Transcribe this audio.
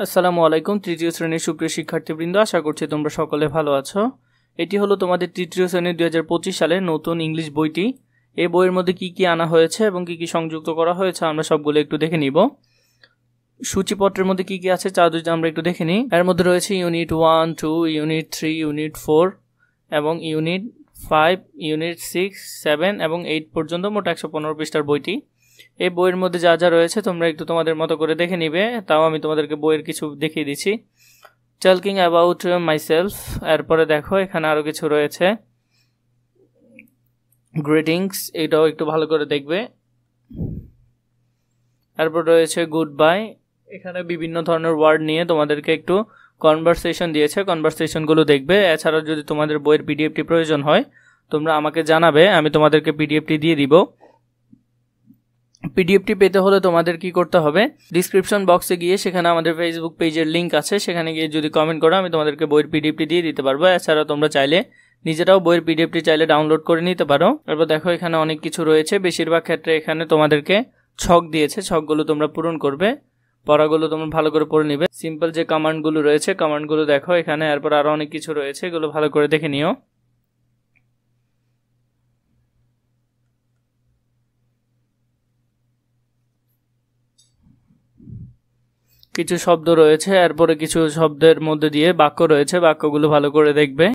আসসালামু আলাইকুম তৃতীয় শ্রেণীর সুপ্রিয় শিক্ষার্থীবৃন্দ, আশা করছি তোমরা সকলে ভালো আছো। এটি হলো তোমাদের তৃতীয় শ্রেণীর 2025 সালের নতুন ইংলিশ বইটি। এই বইয়ের মধ্যে কি কি আনা হয়েছে এবং কি কি সংযুক্ত করা হয়েছে আমরা সবগুলো একটু দেখে নিব। সূচিপত্রের মধ্যে কি কি আছে যদি আমরা একটু দেখে নিই। এর মধ্যে রয়েছে ইউনিট 1, 2, ইউনিট 3, ইউনিট 4 এবং ইউনিট 5, ইউনিট 6, 7 এবং 8 পর্যন্ত মোট 115 পৃষ্ঠার বইটি। এই বইয়ের মধ্যে যা যা রয়েছে তোমরা একটু তোমাদের মতো করে দেখে নিবে, তাও আমি তোমাদেরকে বইয়ের কিছু দেখিয়ে দিচ্ছি। টকিং অ্যাবাউট মাইসেলফ, এরপরে দেখো এখানে আরও কিছু রয়েছে। গ্রিটিংস, এটাও একটু ভালো করে দেখবে। এরপর রয়েছে গুড বাই, এখানে বিভিন্ন ধরনের ওয়ার্ড নিয়ে তোমাদেরকে একটু কনভারসেশন দিয়েছে, কনভারসেশনগুলো দেখবে। এছাড়াও যদি তোমাদের বইয়ের পিডিএফটি প্রয়োজন হয় তোমরা আমাকে জানাবে, আমি তোমাদেরকে পিডিএফটি দিয়ে দিব। পিডিএফটি পেতে হলে তোমাদের কি করতে হবে, ডিসক্রিপশন বক্সে গিয়ে সেখানে আমাদের ফেসবুক পেজের লিঙ্ক আছে, সেখানে গিয়ে যদি কমেন্ট করো আমি তোমাদেরকে বইয়ের পিডিএফটি দিয়ে দিতে পারবো। এছাড়াও তোমরা চাইলে নিজেরাও বইয়ের পিডিএফটি চাইলে ডাউনলোড করে নিতে পারো। এরপর দেখো এখানে অনেক কিছু রয়েছে, বেশিরভাগ ক্ষেত্রে এখানে তোমাদেরকে ছক দিয়েছে, ছকগুলো তোমরা পূরণ করবে, পড়াগুলো তোমরা ভালো করে পড়ে নিবে। সিম্পল যে কমান্ডগুলো রয়েছে কমান্ডগুলো দেখো এখানে, এরপর আরও অনেক কিছু রয়েছে, এগুলো ভালো করে দেখে নিও। কিছু শব্দ রয়েছে, এরপরে কিছু শব্দের মধ্যে দিয়ে বাক্য রয়েছে, বাক্যগুলো ভালো করে দেখবে।